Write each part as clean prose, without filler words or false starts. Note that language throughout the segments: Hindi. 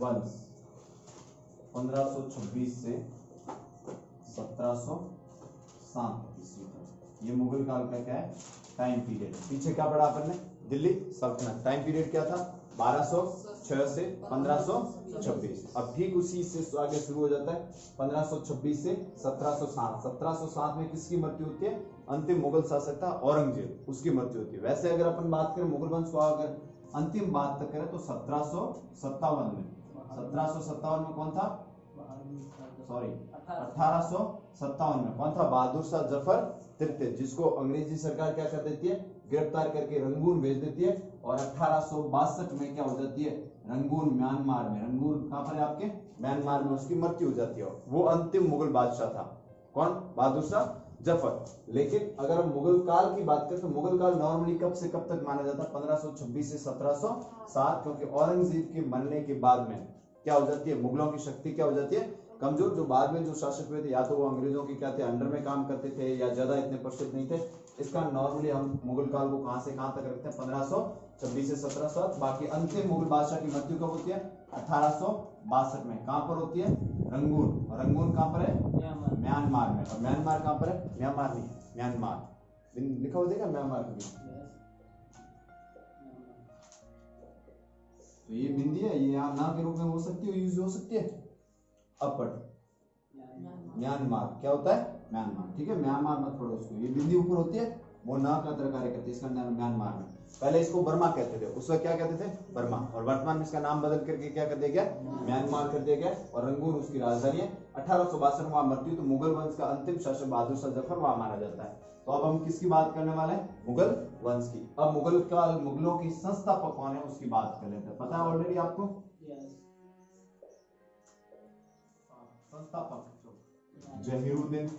वंश 1526 से 1707 ईस्वी तक। ये मुगल काल का क्या है, टाइम पीरियड। पीछे क्या पढ़ा अपन ने, दिल्ली सल्तनत, टाइम पीरियड क्या था, 1206 से 1526। अब ठीक उसी से आगे शुरू हो जाता है 1526 से 1707। 1707 में किसकी मृत्यु होती है, अंतिम मुगल शासक था औरंगजेब, उसकी मृत्यु होती है। वैसे अगर अपन बात करें मुगल वंश को अगर अंतिम बात तक करें तो 1757 में, 1757 में कौन था, सॉरी 1857 में कौन था, बहादुर शाह जफर तृतीय, जिसको अंग्रेजी सरकार क्या कर देती है, गिरफ्तार करके रंगून भेज देती है। और 1862 में क्या हो जाती है, रंगून म्यांमार में, रंगून कहां पर है आपके, म्यांमार में उसकी मृत्यु हो जाती है। वो अंतिम मुगल बादशाह था, कौन, बहादुर शाह जफर। लेकिन अगर हम मुगल काल की बात करें तो मुगल काल नॉर्मली कब से कब तक माना जाता है, 1526 से 1707, क्योंकि औरंगजेब के मरने के बाद में क्या हो जाती है, मुगलों की शक्ति क्या हो जाती है, कमजोर। जो बाद में जो शासक हुए थे या तो वो अंग्रेजों के क्या थे, अंडर में काम करते थे या ज्यादा इतने प्रसिद्ध नहीं थे। इसका नॉर्मली हम मुगल काल को कहां से कहां तक रखते हैं, 1526 से 1707। बाकी अंतिम मुगल बादशाह की मृत्यु कब होती है, 1862 में। कहां पर होती है, रंगून। और रंगून कहां पर है, म्यांमार में। और म्यांमार कहां पर है, म्यांमार नहीं, म्यांमार लिखा हुआ देखा, म्यांमार कभी। तो ये बिंदी है, ये यहाँ ना के रूप में हो सकती है, यूज हो सकती है। अपड़ म्यांमार क्या होता है, म्यांमार, ठीक है, म्यांमार मत पढ़ो उसको। ये बिंदी ऊपर होती है, वो ना का तरह कार्य करती है, इसका नाम म्यांमार में। पहले इसको बर्मा कहते थे, उस वक्त क्या कहते थे, बर्मा। और वर्तमान में इसका नाम बदल करके क्या कर दिया गया, म्यांमार कर दिया गया। और रंगून उसकी राजधानी है। 1862 में वहां मृत्यु। तो मुगल वंश का अंतिम शासक बहादुर शाह जफर वहां माना जाता है। तो अब हम किसकी बात करने वाले हैं, मुगल वंश की। अब मुगल काल, मुगलों की संस्थापक कौन है उसकी बात कर लेते हैं। पता है ऑलरेडी आपको, संस्थापक जहीरुद्दीन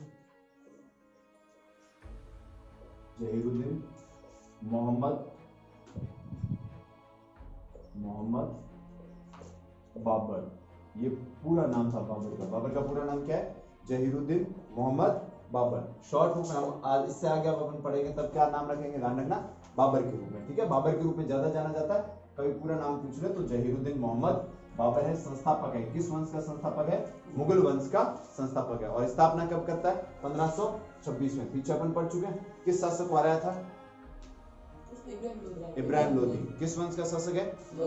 मोहम्मद बाबर। ये पूरा नाम था बाबर का। बाबर का पूरा नाम क्या है, जहीरुद्दीन मोहम्मद बाबर। शॉर्ट रूप में हम आज इससे आगे अब अपन पढ़ेंगे तब क्या नाम रखेंगे, ध्यान रखना, बाबर के रूप में, ठीक है। बाबर के रूप में ज्यादा जाना जाता है, कभी पूरा नाम पूछ ले तो जहीरुद्दीन मोहम्मद बाबर है, संस्थापक है। किस वंश का संस्थापक है, मुगल वंश का संस्थापक है। और स्थापना कब करता है, 1526 में। पीछे अपन पढ़ चुके हैं। किस शासक को हराया था, इब्राहिम लोदी। किस वंश का शासक है,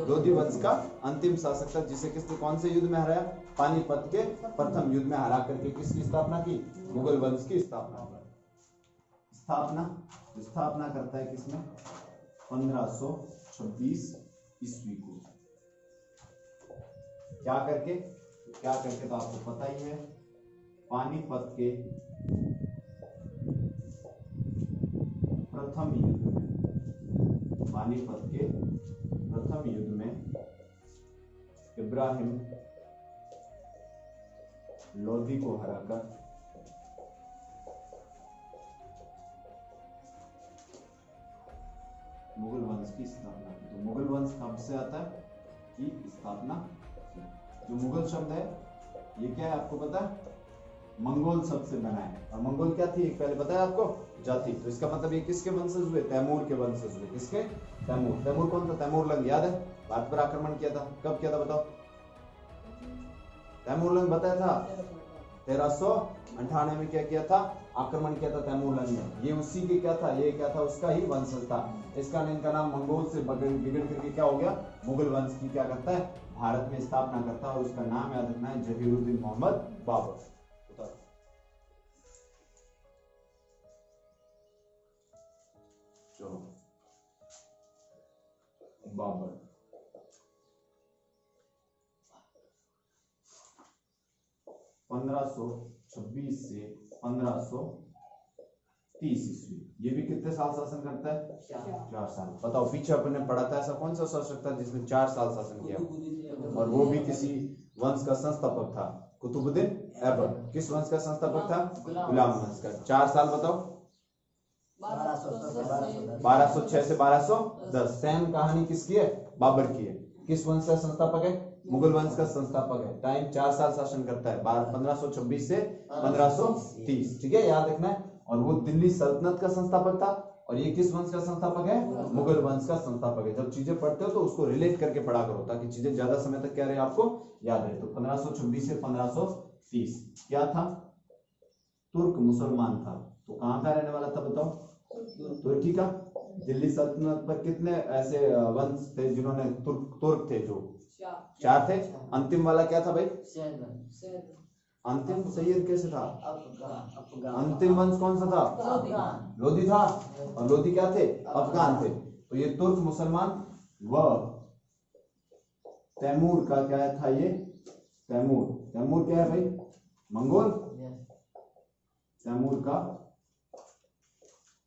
लोदी वंश का अंतिम शासक था, जिसे किसने कौन से युद्ध में हराया, पानीपत के प्रथम युद्ध में हरा करके किसकी स्थापना की, मुगल वंश की स्थापना। स्थापना करता है किसने, 1526 ईस्वी को। क्या करके तो आपको पता ही है, पानीपत के प्रथम युद्ध में इब्राहिम लोदी को हराकर मुगल वंश की स्थापना की। तो मुगल वंश कब से आता है, की स्थापना। जो मुगल शब्द है ये क्या है आपको पता है, मंगोल शब्द से बना है। और मंगोल क्या थी, पहले बताया आपको, जाति। तो इसका मतलब ये किसके वंशज हुए, तैमूर के वंशज हुए। किसके, तैमूर कौन था, तैमूर लंग याद है, भारत पर आक्रमण किया था। कब किया था बताओ, तैमूर लंग बताया था 1398 में क्या किया था, आक्रमण किया था तैमूर लंग ने। ये उसी के क्या था, ये क्या था, उसका ही वंशज था। इसका इनका नाम मंगोल से बिगड़ करके क्या हो गया, मुगल वंश की क्या करता है, भारत में स्थापना करता है। और उसका नाम याद रखना है, जहीरुद्दीन मोहम्मद बाबर। बाबर 1526 से 1530 ईस्वी। ये भी कितने साल शासन करता है, 4 साल। बताओ पीछे अपन ने पढ़ा था ऐसा कौन सा शासक था जिसने 4 साल शासन किया, और वो भी किसी वंश का संस्थापक था, कुतुबुद्दीन ऐबक। किस वंश का संस्थापक था, गुलाम वंश का। 4 साल बताओ, 1206 से 1210। सेम कहानी किसकी है, बाबर की है। किस वंश का संस्थापक है, मुगल वंश का संस्थापक है। टाइम 4 साल शासन करता है, 1526 से 1530, ठीक है, याद रखना है। और वो दिल्ली सल्तनत का संस्थापक था, और ये किस वंश का संस्थापक है? मुगल वंश का संस्थापक है। जब चीजें पढ़ते हो तो उसको रिलेट करके पढ़ा करो ताकि चीजें ज्यादा समय तक क्या रहे आपको याद रहे। तो 1526 से 1530 क्या था? तुर्क मुसलमान था। तो कहाँ का रहने वाला था बताओ? तुर्की का। दिल्ली सल्तनत पर कितने ऐसे वंश थे जिन्होंने तुर्क थे जो? 4 थे। अंतिम वाला क्या था भाई? अंतिम सैयद कैसे था? अंतिम वंश कौन सा था? लोधी था। और लोधी क्या थे? अफगान थे। तो ये तुर्क मुसलमान व तैमूर का क्या था? ये तैमूर क्या है भाई? मंगोल। तैमूर का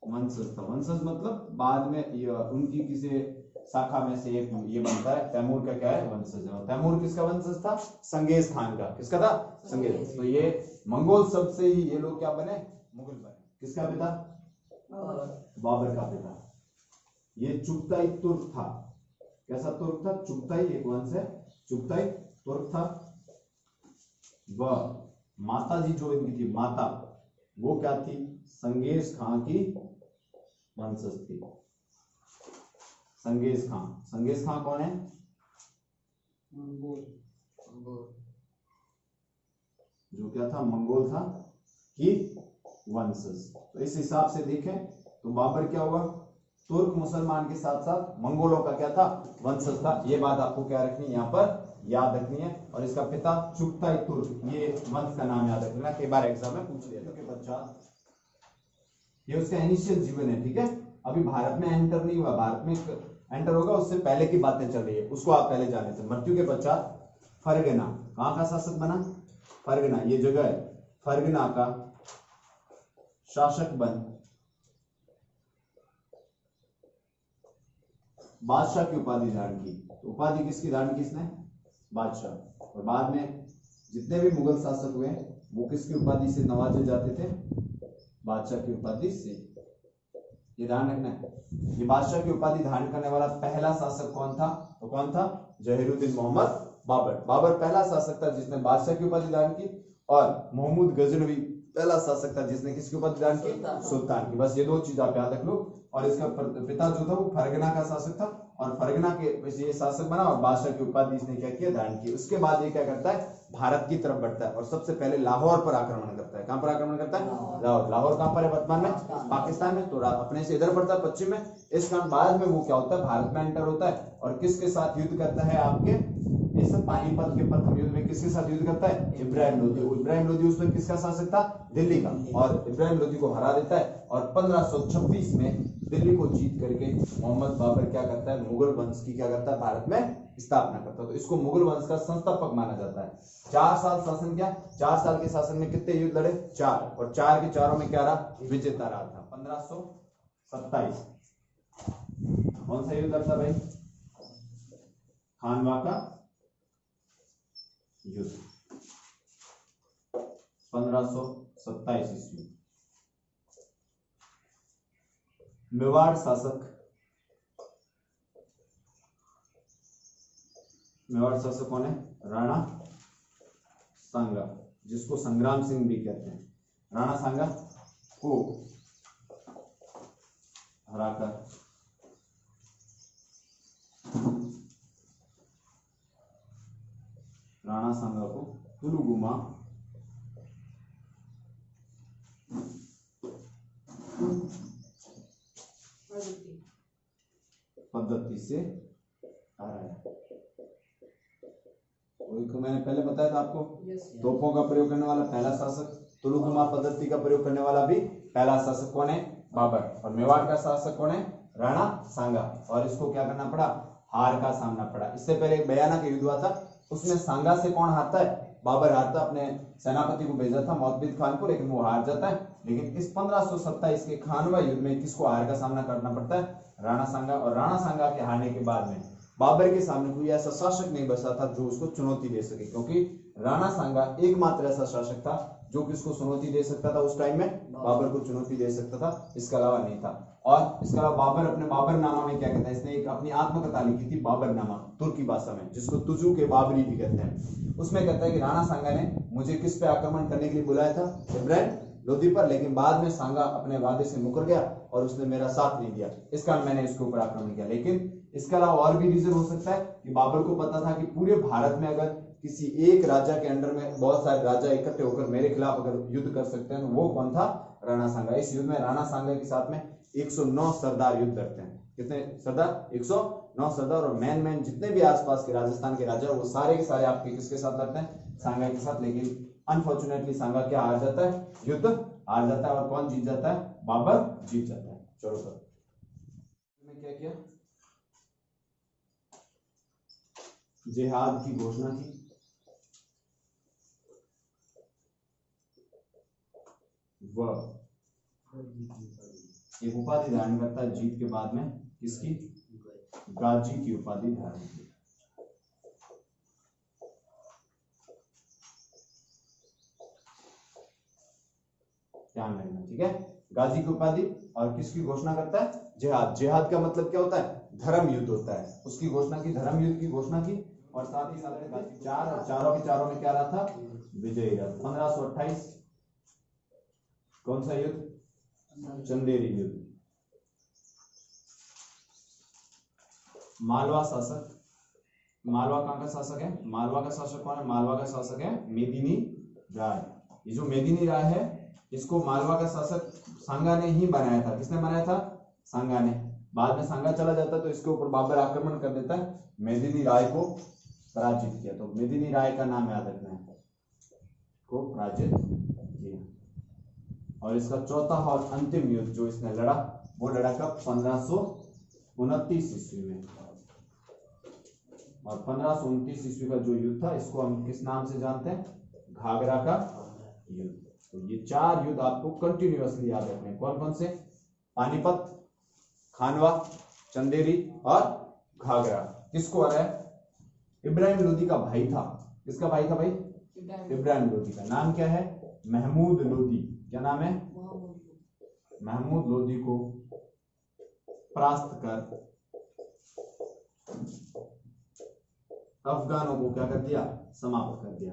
वंशज था। वंशज मतलब बाद में उनकी किसी शाखा में से एक ये बनता है। तैमूर का क्या है? वंशज है। तैमूर किसका वंशज था? चंगेज खान का। किसका था? चंगेज। तो ये मंगोल शब्द से ही ये लोग क्या बने? मुगल बने। किसका पिता? बाबर का पिता। ये चुगताई तुर्क था। कैसा तुर्क था? चुगताई एक वंश है। चुगताई तुर्क था। वह माता जी जो इनकी थी माता, वो क्या थी? चंगेज खान की वंशज थी। चंगेज खान कौन है? जो क्या था? मंगोल था कि वंशज। तो इस हिसाब से देखें तो बाबर क्या हुआ? तुर्क मुसलमान के साथ साथ मंगोलों का क्या था? वंशज था। ये बात आपको क्या रखनी है? यहाँ पर याद रखनी है। और इसका पिता चुगताई तुर्क, ये वंश का नाम याद रखना। कई बार एग्जाम में पूछ लिया था। बच्चा ये उसका इनिशियल जीवन है, ठीक है? अभी भारत में एंटर नहीं हुआ। भारत में एंटर होगा उससे पहले की बातें चल रही है, उसको आप पहले जाने थे। मृत्यु के पश्चात फरगना कहां का शासक बना? फरगना ये जगह है। फरगना का शासक बन बादशाह की उपाधि धारण की। तो उपाधि किसकी धारण की इसने? बादशाह। और बाद में जितने भी मुगल शासक हुए वो किसकी उपाधि से नवाजे जाते थे? बादशाह की उपाधि से। ये ध्यान रखना है। ये बादशाह की उपाधि धारण करने वाला पहला शासक कौन था? तो कौन था? जहीरुद्दीन मोहम्मद बाबर। बाबर पहला शासक था जिसने बादशाह की उपाधि धारण की। और महमूद गजनवी पहला शासक था जिसने किसकी उपाधि धारण की? सुल्तान की। बस ये 2 चीज आप याद रख लो। और इसका पिता जो था वो फरगना का शासक था और फरगना के ये शासक बना और बादशाह की उपाधि इसने क्या किया? धारण की। उसके बाद ये क्या करता है? भारत की तरफ बढ़ता है और सबसे पहले लाहौर पर आक्रमण करता है। कहां पर आक्रमण करता है? लाहौर। लाहौर कहां पर है वर्तमान में? पाकिस्तान में। तो अपने से इधर बढ़ता है पश्चिम में। इस कारण बाद में वो क्या होता है? भारत में एंटर होता है और किसके साथ युद्ध करता है? आपके इस पानीपत के प्रथम युद्ध में किसके साथ युद्ध करता है? इब्राहिम लोदी। इब्राहिम लोदी उस वक्त किसका शासक था? दिल्ली का। और इब्राहिम लोदी को हरा देता है और 1526 में दिल्ली को जीत करके मोहम्मद बाबर क्या करता है? मुगल वंश की क्या करता है? भारत में स्थापना करता है। तो इसको मुगल वंश का संस्थापक माना जाता है। 4 साल शासन किया। 4 साल के शासन में कितने युद्ध लड़े? 4। और 4 के चारों में क्या रहा? विजेता रहा था। 1527 कौन सा युद्ध था भाई? खानवा का युद्ध। 1527 ईस्वी। मेवाड़ शासक कौन है? राणा सांगा, जिसको संग्राम सिंह भी कहते हैं। राणा सांगा को हराकर राणा सांगा को तुलुगुमा पद्धति से हराया। तो मैंने पहले बताया था आपको, तोपों का प्रयोग करने वाला पहला शासक, तुलुगुमा पद्धति का प्रयोग करने वाला भी पहला शासक कौन है? बाबर। और मेवाड़ का शासक कौन है? राणा सांगा। और इसको क्या करना पड़ा? हार का सामना पड़ा। इससे पहले बयाना का युद्ध हुआ था, उसमें सांगा से कौन हारता है? बाबर हारता। अपने सेनापति को भेजा था मोहम्मद खान को, लेकिन वो हार जाता है। लेकिन इस 1527 के खानवा युद्ध में किसको हार का सामना करना पड़ता है? राणा सांगा। और राणा सांगा के हारने के बाद में बाबर के सामने कोई ऐसा शासक नहीं बचा था जो उसको चुनौती दे सके, क्योंकि राणा सांगा एकमात्र ऐसा शासक था जो किसको चुनौती दे सकता था उस टाइम में? बाबर को चुनौती दे सकता था, इसके अलावा नहीं था। और इसके अलावा बाबर अपने बाबरनामा में क्या कहता है? इसने एक अपनी आत्मकथा लिखी थी बाबरनामा, तुर्की भाषा में, जिसको तुजू के बाबरी भी कहते हैं। उसमें कहता है कि राणा सांगा ने मुझे किस पे आक्रमण करने के लिए बुलाया था? इब्राहिम लोधी पर, लेकिन बाद में सांगा अपने वादे से मुकर गया और उसने मेरा साथ नहीं दिया, इस कारण मैंने इसके ऊपर आक्रमण किया। लेकिन इसके अलावा और भी रीजन हो सकता है कि बाबर को पता था कि पूरे भारत में अगर किसी एक राजा के अंडर में बहुत सारे राजा इकट्ठे होकर मेरे खिलाफ अगर युद्ध कर सकते हैं तो वो कौन था? राणा सांगा। इस युद्ध में राणा सांगा के साथ में 109 सरदार युद्ध लड़ते हैं। कितने सरदार? 109 सरदार। और मैन जितने भी आसपास के राजस्थान के राजा वो सारे के सारे आपके किसके साथ लड़ते हैं? सांगा के साथ। लेकिन अनफॉर्चुनेटली सांगा क्या हार जाता है? युद्ध हार जाता है। और कौन जीत जाता है? बाबर जीत जाता है। चलो सर, क्या किया? जिहाद की घोषणा की। वह एक उपाधि धारण करता है जीत के बाद में, किसकी? गाजी की उपाधि धारण की। ध्यान रखना, ठीक है? गाजी की उपाधि। और किसकी घोषणा करता है? जिहाद। जिहाद का मतलब क्या होता है? धर्म युद्ध होता है। उसकी घोषणा की, धर्म युद्ध की घोषणा की। और साथ ही साथ चारों के चारों में क्या रहा था? विजयी रहा। 1528 कौन सा युद्ध? चंदेरी युद्ध। मालवा शासक, मालवा कहां का शासक है? मालवा का शासक कौन है? मालवा का शासक है मेदिनी राय। ये जो मेदिनी राय है, इसको मालवा का शासक सांगा ने ही बनाया था। किसने बनाया था? सांगा ने। बाद में सांगा चला जाता तो इसके ऊपर बाबर आक्रमण कर देता है, मेदिनी राय को पराजित किया। तो मेदिनी राय का नाम याद रखना है, को पराजित किया। और इसका चौथा और अंतिम युद्ध जो इसने लड़ा, वो लड़ा कब? 1529 ईस्वी में। और 1529 ईस्वी का जो युद्ध था, इसको हम किस नाम से जानते हैं? घाघरा का युद्ध। तो ये 4 युद्ध आपको कंटिन्यूअसली याद रखने हैं। कौन कौन से? पानीपत, खानवा, चंदेरी और घाघरा। किसको हराया? इब्राहिम लोदी का भाई था। किसका भाई था भाई? इब्राहिम लोदी का। नाम क्या है? महमूद लोदी। क्या नाम है? महमूद लोदी को परास्त कर अफगानों को क्या कर दिया? समाप्त कर दिया।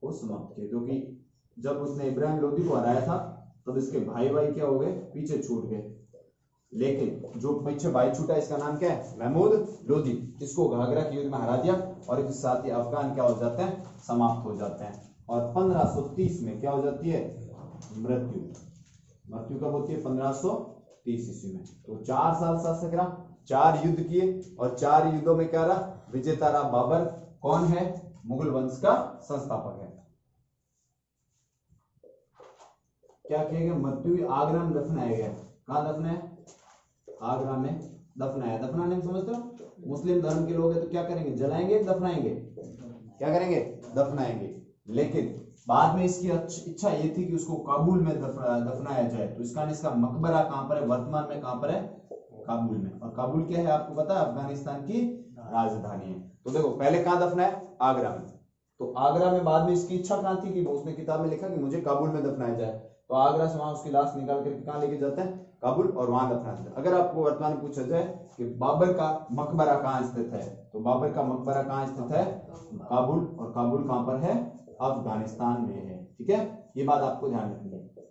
वो समाप्त किया, क्योंकि जब उसने इब्राहिम लोदी को हराया था तब इसके भाई क्या हो गए? पीछे छूट गए। लेकिन जो पीछे भाई छूटा, इसका नाम क्या है? महमूद लोदी। इसको घाघरा के युद्ध में हरा दिया और इसके साथ ही अफगान क्या हो जाते हैं? समाप्त हो जाते हैं। और 1530 में क्या हो जाती है? मृत्यु। मृत्यु कब होती है? 1530 ईस्वी में। तो 4 साल शासक रहा, 4 युद्ध किए और 4 युद्धों में क्या रहा? विजेता रहा बाबर। कौन है? मुगल वंश का संस्थापक है। क्या किया गया? मृत्यु आगरा में दफनाया गया। कहां दफनाया? आगरा में दफनाया। दफनाने में समझते हो? मुस्लिम धर्म के लोग हैं तो क्या करेंगे? जलाएंगे, दफनाएंगे? क्या करेंगे? दफनाएंगे। लेकिन बाद में इसकी इच्छा ये थी कि उसको काबुल में दफनाया जाए। तो इसका मकबरा कहां पर है? वर्तमान में कहां पर है? काबुल में। और काबुल क्या है आपको पता है? अफगानिस्तान की राजधानी है। तो देखो, पहले कहां दफनाया? आगरा में। तो आगरा में बाद में इसकी इच्छा कहां थी कि उसने किताब में लिखा कि मुझे काबुल में दफनाया जाए। तो आगरा से वहां उसकी लाश निकाल कर कहां लेके जाते हैं? काबुल, और वहां दफनाते हैं। अगर आपको वर्तमान में पूछा जाए कि बाबर का मकबरा कहां स्थित है, तो बाबर का मकबरा कहां स्थित है? काबुल। और काबुल कहां पर है? अफगानिस्तान में है। ठीक है, ये बात आपको ध्यान रखनी है।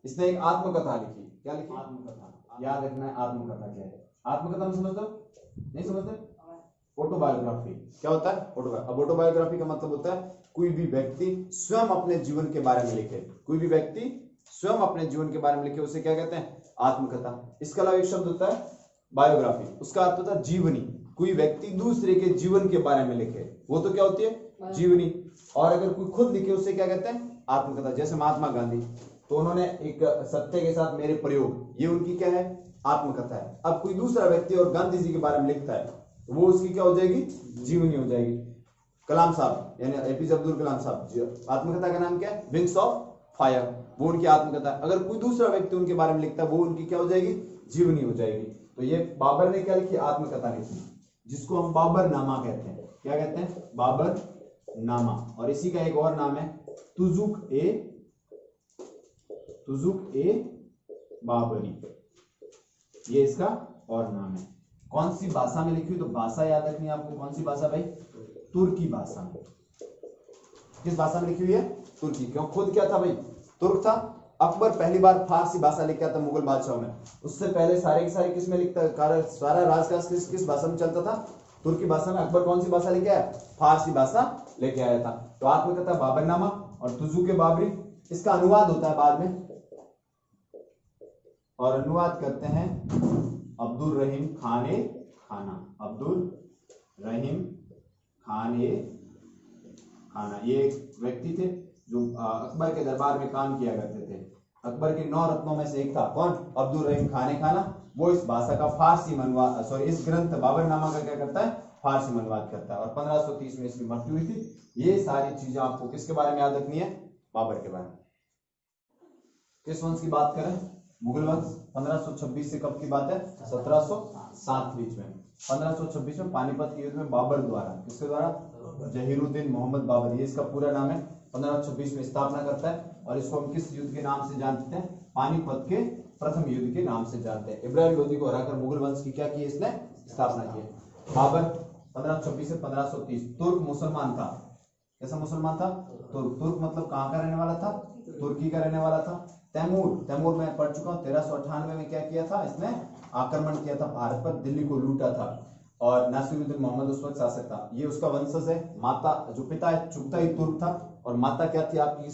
इसने एक आत्मकथा लिखी। क्या लिखी? आत्मकथा। याद रखना है आत्मकथा क्या है। आत्मकथा में समझते हो? नहीं समझते? ऑटोबायोग्राफी। क्या होता है? ऑटोबायोग्राफी। अब ऑटोबायोग्राफी का मतलब होता है कोई भी व्यक्ति स्वयं अपने जीवन के बारे में लिखे। कोई भी व्यक्ति स्वयं अपने जीवन के बारे में लिखे, उसे क्या कहते हैं? आत्मकथा। इसके अलावा एक शब्द होता है बायोग्राफी, उसका अर्थ होता है जीवनी। कोई व्यक्ति दूसरे के जीवन के बारे में लिखे, वो तो क्या होती है? जीवनी। और अगर कोई खुद लिखे, उसे क्या कहते हैं? आत्मकथा। जैसे महात्मा गांधी, तो उन्होंने एक सत्य के साथ मेरे प्रयोग, ये उनकी क्या है? आत्मकथा है। अब कोई दूसरा व्यक्ति और गांधी जी के बारे में लिखता है, तो वो उसकी क्या हो जाएगी? जीवनी हो जाएगी। कलाम साहब यानी एपीजे अब्दुल कलाम साहब, आत्मकथा का नाम क्या है? विंग्स ऑफ फायर, वो उनकी आत्मकथा। अगर कोई दूसरा व्यक्ति उनके बारे में लिखता है, वो उनकी क्या हो जाएगी? जीवनी हो जाएगी। तो ये बाबर ने क्या लिखी? आत्मकथा लिखी, जिसको हम बाबर नामा कहते हैं। क्या कहते हैं? बाबर नामा। और इसी का एक और नाम है तुजुक ए बाबरी, ये इसका और नाम है। कौन सी भाषा में लिखी हुई? तो भाषा याद रखनी है आपको। कौन सी भाषा भाई? तुर्की भाषा में। किस भाषा में लिखी हुई है? तुर्की। क्यों? खुद क्या था भाई? तुर्क था। अकबर पहली बार फारसी भाषा लेके आता मुगल बादशाहों में, उससे पहले सारे के सारे किस में लिखता, सारा राजकाज किस भाषा में चलता था, तुर्की भाषा में। अकबर कौन सी भाषा लेके आया, फारसी भाषा लेके आया था। तो आत्मकथा बाबरनामा और तुजुक बाबरी, इसका अनुवाद होता है बाद में, और अनुवाद करते हैं अब्दुल रहीम खाने खाना, अब्दुल रहीम खाने खाना। ये एक व्यक्ति थे जो अकबर के दरबार में काम किया करते थे। अकबर के 9 रत्नों में से एक था कौन, अब्दुल रहीम खाने खाना। वो इस भाषा का फारसी अनुवाद, सॉरी इस ग्रंथ बाबरनामा का क्या करता है, फारसी अनुवाद करता है। और 1530 में इसकी मृत्यु हुई थी। ये सारी चीजें आपको किसके बारे में याद रखनी है, बाबर के बारे में। किस वंश की बात करें, मुगल वंश। 1526 से कब की बात है, 1707 बीच में। 1526 में पानीपत के युद्ध में बाबर द्वारा, किसके द्वारा, जहीरुद्दीन मोहम्मद बाबर, ये इसका पूरा नाम है। 1526 में स्थापना करता है। और इसको हम किस युद्ध के नाम से जानते हैं, पानीपत के प्रथम युद्ध के नाम से जानते हैं। इब्राहिम लोदी को हराकर मुगल वंश की क्या की, इसने स्थापना की। बाबर 1526 से 1530 तुर्क मुसलमान था। कैसा मुसलमान था, तुर्क मतलब कहाँ का रहने वाला था, तुर्की का रहने वाला था। तैमूर मैं पढ़ चुका हूँ, 1398 में क्या किया था, इसने आक्रमण किया था भारत पर, दिल्ली को लूटा था। और नासिरुद्दीन मोहम्मद उस वक्त शासक था। ये उसका वंशज है। माता जो पिता है चुगताई तुर्क था, और माता क्या थी आपकी,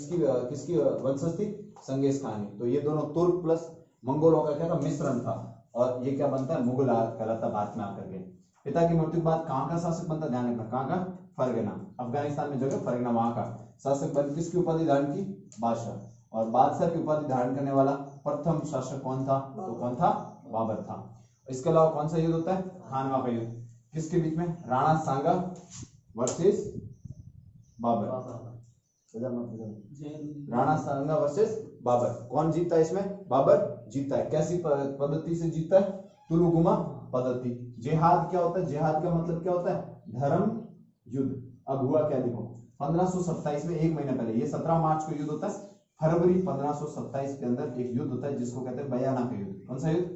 किसकी वंशज थी, चंगेज खान। तो ये दोनों तुर्क प्लस मंगोलों का क्या था, मिश्रण था। और ये क्या बनता है, मुगल कहलाता भारत में आकर के। पिता की मृत्यु के बाद कहाँ का शासक बनता, ध्यान रखना, कहाँ का, फरगना, अफगानिस्तान में जगह फरगना, वहां का शासक बन, किसकी उपाधि धारण की, बादशाह। और बादशाह की उपाधि धारण करने वाला प्रथम शासक कौन था, तो कौन था, बाबर था। इसके अलावा कौन सा युद्ध होता है, खानवा का युद्ध, किसके बीच में, राणा सांगा वर्सेस बाबर। राणा सांगा वर्सेस बाबर, कौन जीतता है इसमें, बाबर जीतता है। कैसी पद्धति से जीतता है, तुलुगुमा पद्धति। जिहाद क्या होता है, जिहाद का मतलब क्या होता है, धर्म युद्ध। अब हुआ क्या देखो, 1527 में, एक महीना पहले, ये 17 मार्च को युद्ध होता है। फरवरी 1527 के अंदर एक युद्ध होता है जिसको कहते हैं बयाना का युद्ध। कौन सा युद्ध,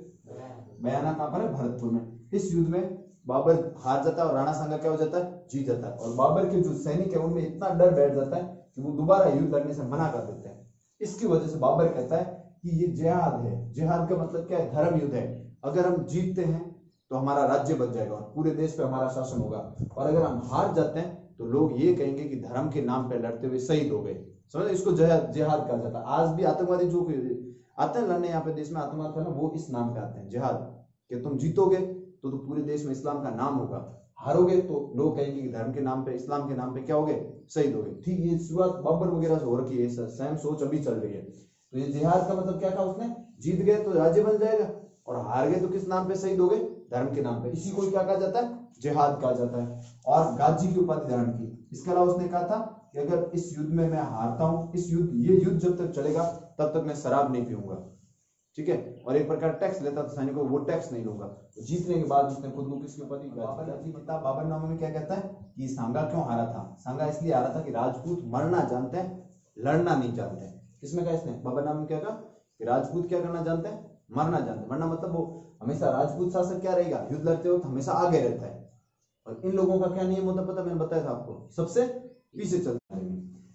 बयाना कहां पर है, भरतपुर में। इस युद्ध में बाबर हार जाता है और राणा सांगा क्या हो जाता है, जीत जाता है। और बाबर के जो सैनिक है उनमें इतना डर बैठ जाता है कि वो दोबारा युद्ध लड़ने से मना कर देते हैं। इसकी वजह से बाबर कहता है कि ये जिहाद है। जिहाद का मतलब क्या है, धर्म युद्ध है। अगर हम जीतते हैं तो हमारा राज्य बच जाएगा और पूरे देश पे हमारा शासन होगा, और अगर हम हार जाते हैं तो लोग ये कहेंगे कि धर्म के नाम पे लड़ते हुए शहीद हो गए। समझ, इसको जिहाद कहा जाता है। आज भी आतंकवादी जो आते हैं लड़ने यहाँ पे देश में आतंकवाद करना, वो इस नाम पे आते हैं, जिहाद। कि तुम जीतोगे तो पूरे देश में इस्लाम का नाम होगा, हारोगे तो लोग कहेंगे कि धर्म के नाम पे, इस्लाम के नाम पे क्या हो गए, शहीद हो गए। ठीक, ये शुरुआत बाबर वगैरह से हो रखी है, सेम सोच अभी चल रही है। तो ये जिहाद का मतलब क्या था, उसने जीत गए तो राज्य बन जाएगा, और हार गए तो किस नाम पे शहीद हो गए, धर्म के नाम पे। इसी को क्या कहा जाता है, जिहाद कहा जाता है। और गाजी की उपाधि धारण की। इसके अलावा उसने कहा था कि अगर इस युद्ध में मैं हारता हूं, ये युद्ध जब तक चलेगा तब तक मैं शराब नहीं पीऊंगा, ठीक है। और एक प्रकार टैक्स लेता था सैनिकों, वो टैक्स नहीं लूंगा। तो जीतने के बाद उसने खुद को किसकी उपाधि, किताब बाबरनामा में क्या कहता है कि सांगा क्यों हारा था। सांगा इसलिए हारा था कि राजपूत मरना जानते हैं, लड़ना नहीं जानते हैं। किसमें कहा इसने, बाबरनामा में क्या कहा कि राजपूत क्या करना जानते हैं, मरना जानते हैं। मरना मतलब वो हमेशा, राजपूत शासक क्या रहेगा, युद्ध लड़ते वक्त हमेशा आगे रहता है। और इन लोगों का क्या नियम होता है पता, मैंने बताया था आपको, सबसे पीछे चलता है।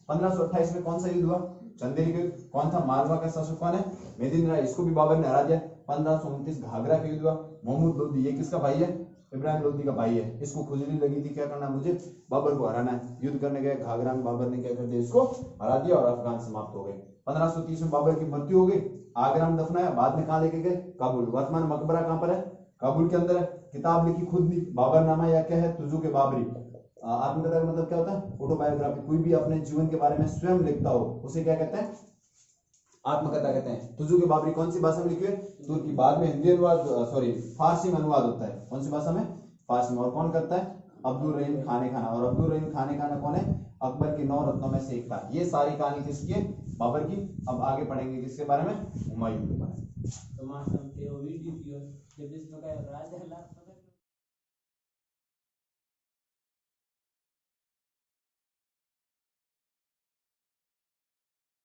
1528 में कौन सा युद्ध हुआ, चंदेरी का युद्ध। कौन था, मालवा का शासक कौन है, मेदिन राय, इसको भी बाबर ने हरा दिया। 1529 घाघरा का युद्ध हुआ। मोहम्मद लोदी, ये किसका भाई है, इब्राहिम लोदी का भाई है। इसको खुजली लगी थी, क्या करना मुझे, बाबर को हराना है। युद्ध करने गए घाघरा में, बाबर ने क्या कर दिया, इसको हरा दिया और अफगान समाप्त हो गए। 1530 में बाबर की मृत्यु हो गई, आगरा में दफनाया। बाद में कहाँ लेके गए, काबुल। वर्तमान मकबरा कहाँ पर है, काबुल के अंदर है। किताब लिखी खुद ली, बाबरनामा, या क्या है, तुजुक बाबरी। आत्मकथा का मतलब क्या होता है, ऑटोबायोग्राफी। कोई भी अपने जीवन के बारे में स्वयं लिखता हो उसे क्या कहते हैं, आत्मकथा कहते हैं। तुजुक बाबरी कौन सी भाषा में लिखी है, तुर्की। बाद में हिंदी अनुवाद, सॉरी फारसी में अनुवाद होता है। कौन सी भाषा में, फारसी में। और कौन करता है, अब्दुल रहीम खाने खाना। और अब्दुल रहीम खाने खाना कौन है, अकबर के 9 रत्नों में से एक था। ये सारी कहानी किसकी है, बाबर की। अब आगे पढ़ेंगे किसके बारे में, हुमायूं के बारे में।